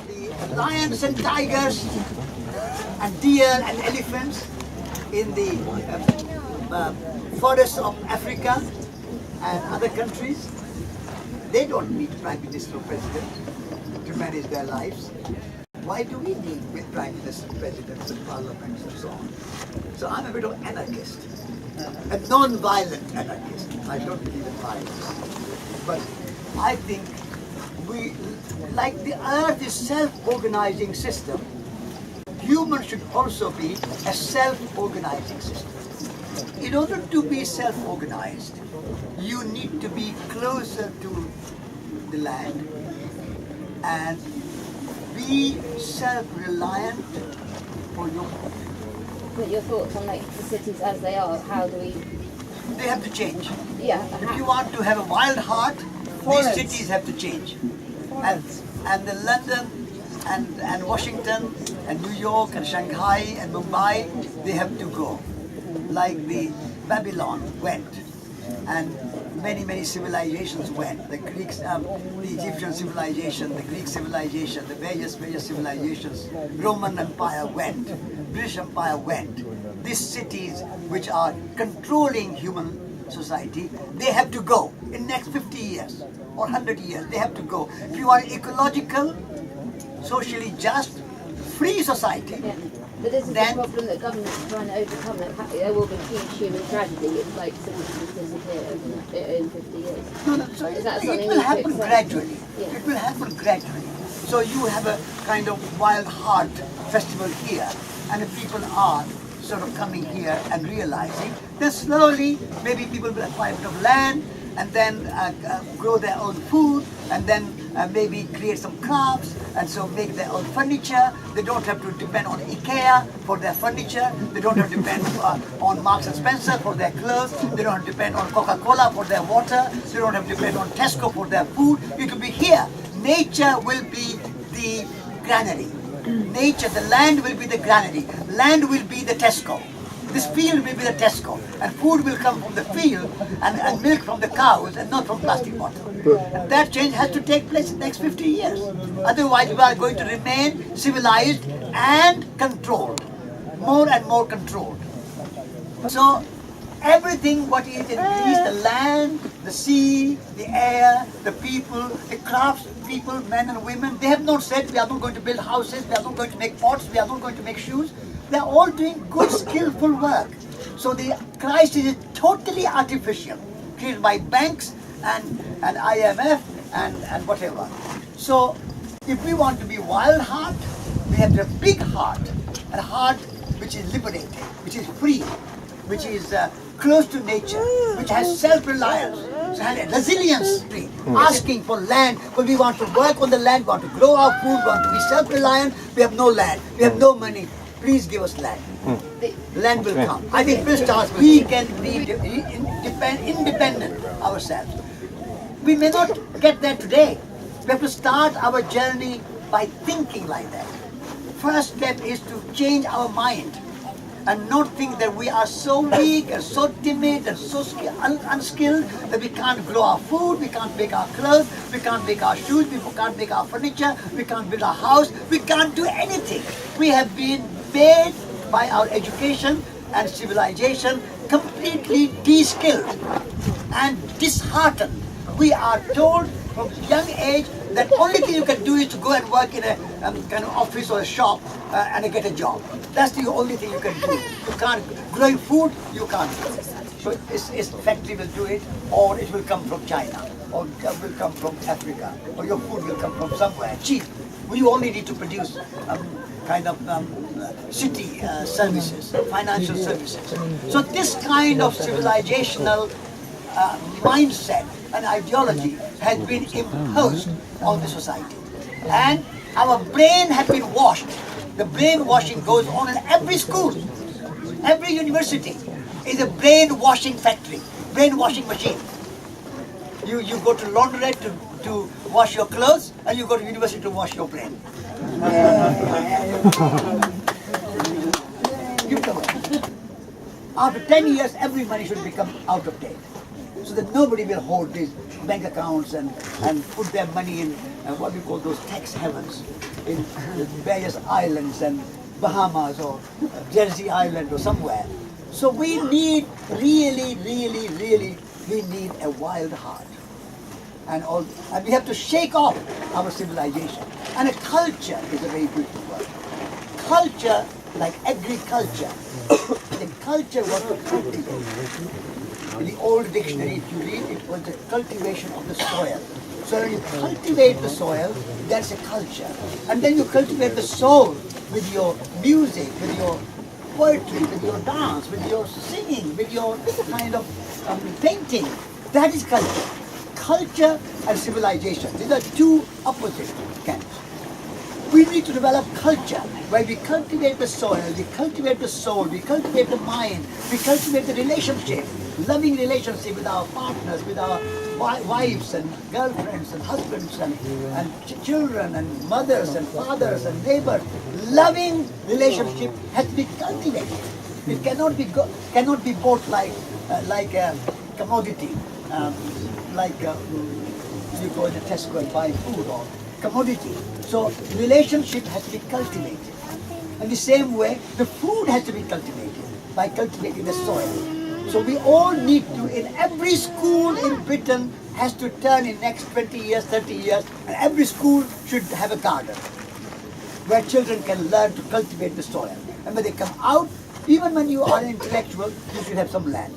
the lions and tigers and deer and elephants in the forests of Africa and other countries, they don't need prime minister or president to manage their lives. Why do we need prime ministers, presidents, and parliaments, and so on? So I'm a bit of anarchist, a non-violent anarchist. I don't believe in violence, but I think we, like the earth is self-organizing system, humans should also be a self-organizing system. In order to be self-organized, you need to be closer to the land and be self-reliant for your food. But your thoughts on like the cities as they are, how do we... They have to change. Yeah. If you want to have a wild heart, these cities have to change. And the London and Washington and New York and Shanghai and Mumbai, they have to go. Like the Babylon went, and many civilizations went. The Greeks, the Egyptian civilization, the Greek civilization, the various civilizations, Roman Empire went, British Empire went. These cities which are controlling human society, they have to go in next 50 years or 100 years. They have to go. If you are ecological, socially just, free society, Yeah. But this is the problem that governments are trying to overcome. That there will be huge human tragedy if like cities disappear in 50 years. No, so Is that it something will you happen could accept? gradually. Yeah. It will happen gradually. So you have a kind of wild heart festival here, and if people are sort of coming here and realizing, then slowly maybe people will acquire a bit of land and then grow their own food, and then maybe create some crafts, and so make their own furniture. They don't have to depend on IKEA for their furniture. They don't have to depend on Marks and Spencer for their clothes. They don't have to depend on Coca-Cola for their water. They don't have to depend on Tesco for their food. It will be here. Nature will be the granary. Nature, the land will be the granary. Land will be the Tesco. This field will be the Tesco, and food will come from the field, and milk from the cows, and not from plastic bottles. And that change has to take place in the next 50 years. Otherwise, we are going to remain civilized and controlled, more and more controlled. So, everything what is in Greece, the land, the sea, the air, the people, the crafts people, men and women, they have not said we are not going to build houses, we are not going to make pots, we are not going to make shoes. They are all doing good, skillful work. So the crisis is totally artificial, created by banks and IMF and whatever. So if we want to be wild heart, we have to have a big heart, a heart which is liberated, which is free, which is close to nature, which has self-reliance, which has resilience, asking for land, because we want to work on the land, we want to grow our food, we want to be self-reliant. We have no land, we have no money. Please give us land. Land will come. I think first task, we can be independent ourselves. We may not get there today. We have to start our journey by thinking like that. First step is to change our mind and not think that we are so weak and so timid and so unskilled that we can't grow our food, we can't make our clothes, we can't make our shoes, we can't make our furniture, we can't build our house, we can't do anything. We have been made by our education and civilization completely de-skilled and disheartened. We are told from young age that only thing you can do is to go and work in a kind of office or a shop and get a job. That's the only thing you can do. You can't grow food, you can't do it. So it's factory will do it, or it will come from China, or it will come from Africa, or your food will come from somewhere cheap. You only need to produce kind of city services, financial services. So this kind of civilizational mindset and ideology has been imposed on the society. And our brain has been washed. The brainwashing goes on in every school. Every university is a brainwashing factory, brainwashing machine. You go to laundrette to wash your clothes, and you go to university to wash your brain. After 10 years, every money should become out of date, so that nobody will hold these bank accounts and put their money in what we call those tax havens in various islands and Bahamas or Jersey Island or somewhere. So we need really, we need a wild heart. And we have to shake off our civilization. And a culture is a very beautiful word. Culture, like agriculture, the culture was to cultivate. In the old dictionary, if you read, it was the cultivation of the soil. So when you cultivate the soil, that's a culture. And then you cultivate the soul with your music, with your poetry, with your dance, with your singing, with your kind of painting. That is culture. Culture and civilization. These are two opposite camps. We need to develop culture where we cultivate the soil, we cultivate the soul, we cultivate the mind, we cultivate the relationship, loving relationship with our partners, with our wives and girlfriends and husbands and children and mothers and fathers and neighbors. Loving relationship has to be cultivated. It cannot be bought like a commodity, like you go in a Tesco and buy food or commodity. So relationship has to be cultivated. In the same way, the food has to be cultivated by cultivating the soil. So we all need to, in every school in Britain has to turn in next 20 years, 30 years, and every school should have a garden where children can learn to cultivate the soil. And when they come out, even when you are an intellectual, you should have some land.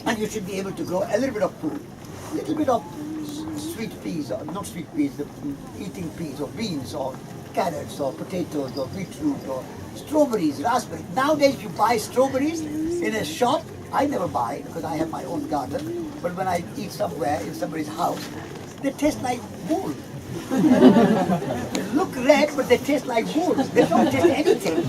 And you should be able to grow a little bit of food, a little bit of sweet peas, or not sweet peas, eating peas or beans or carrots or potatoes or beetroot or strawberries, raspberries. Nowadays you buy strawberries in a shop. I never buy because I have my own garden. But when I eat somewhere in somebody's house, they taste like wool. They look red, but they taste like wool. They don't taste anything.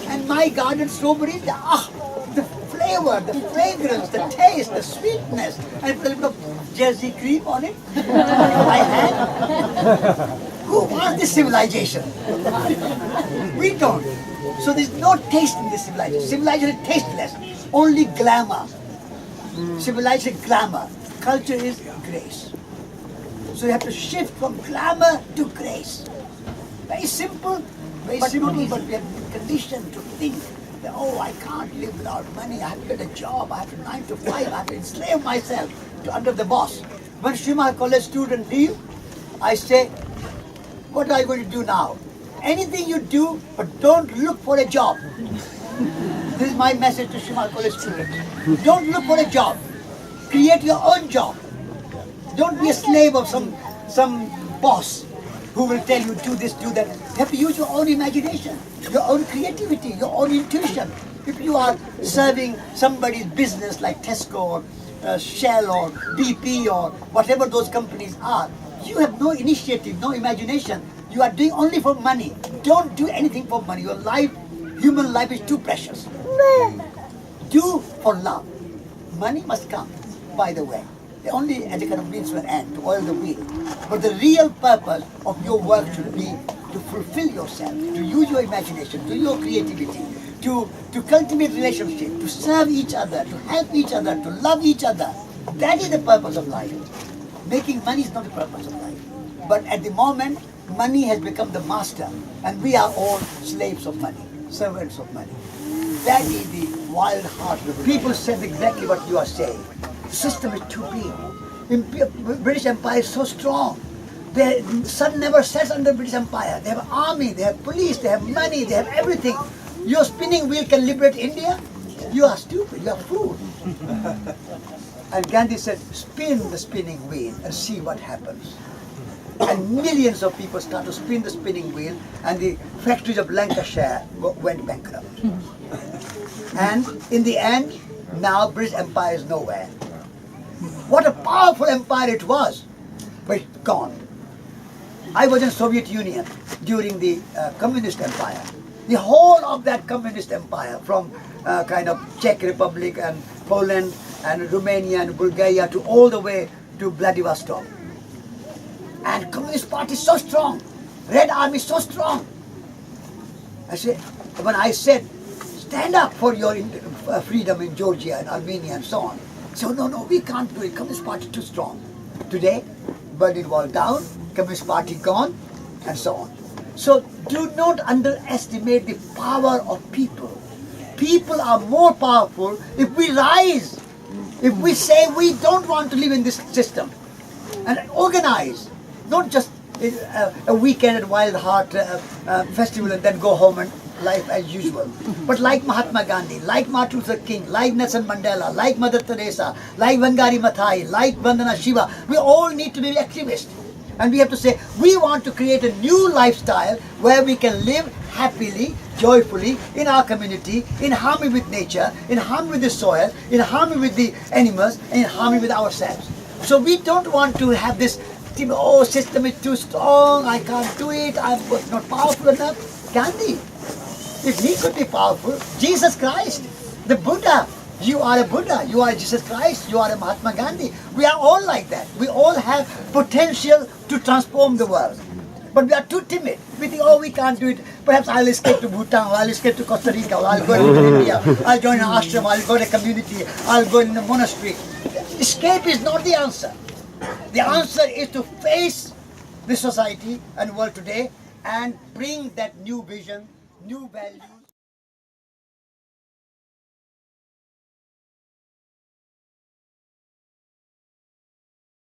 And my garden strawberries, the flavor, the fragrance, the taste, the sweetness, and a little bit of Jersey cream on it. My hand. Who wants this civilization? We don't. So there's no taste in this civilization. Civilization is tasteless. Only glamour. Civilization is glamour. Culture is grace. So you have to shift from glamour to grace. Very simple, but we have been conditioned to think that, oh, I can't live without money, I have to get a job, I have to 9 to 5, I have to enslave myself under the boss. When Schumacher College students leave, I say, what are you going to do now? Anything you do, but don't look for a job. This is my message to Schumacher College students. Don't look for a job. Create your own job. Don't be a slave of some boss who will tell you do this, do that. You have to use your own imagination, your own creativity, your own intuition. If you are serving somebody's business like Tesco or Shell or BP or whatever those companies are, you have no initiative, no imagination. You are doing only for money. Don't do anything for money. Your life, human life is too precious. Do for love. Money must come, by the way. Only as a kind of means to an end, to oil the wheel. But the real purpose of your work should be to fulfill yourself, to use your imagination, to your creativity, to cultivate relationship, to serve each other, to help each other, to love each other. That is the purpose of life. Making money is not the purpose of life. But at the moment, money has become the master, and we are all slaves of money, servants of money. That is the wild heart. People said exactly what you are saying. The system is too big. British Empire is so strong. The sun never sets under British Empire. They have an army, they have police, they have money, they have everything. Your spinning wheel can liberate India? You are stupid, you are fool. And Gandhi said, spin the spinning wheel and see what happens. And millions of people start to spin the spinning wheel, and the factories of Lancashire went bankrupt. And in the end, now British Empire is nowhere. What a powerful empire it was, but it's gone. I was in Soviet Union during the communist empire. The whole of that communist empire, from kind of Czech Republic and Poland and Romania and Bulgaria to all the way to Vladivostok. And Communist Party is so strong, Red Army is so strong. When I said, stand up for your freedom in Georgia and Armenia and so on. So no, we can't do it. Communist Party is too strong. Today, Berlin Wall down, Communist Party gone, and so on. So do not underestimate the power of people. People are more powerful if we rise, if we say we don't want to live in this system, and organize, not just a weekend at Wildheart festival and then go home and life as usual. But like Mahatma Gandhi, like Martin Luther King, like Nelson Mandela, like Mother Teresa, like Wangari Maathai, like Vandana Shiva, we all need to be activists. And we have to say, we want to create a new lifestyle where we can live happily, joyfully in our community, in harmony with nature, in harmony with the soil, in harmony with the animals, and in harmony with ourselves. So we don't want to have this, oh, system is too strong, I can't do it, I'm not powerful enough. Gandhi, if he could be powerful, Jesus Christ, the Buddha, you are a Buddha, you are Jesus Christ, you are a Mahatma Gandhi. We are all like that. We all have potential to transform the world. But we are too timid. We think, oh, we can't do it. Perhaps I'll escape to Bhutan, or I'll escape to Costa Rica, or I'll go to India, I'll join an ashram, I'll go to a community, I'll go in a monastery. Escape is not the answer. The answer is to face the society and world today and bring that new vision, new values.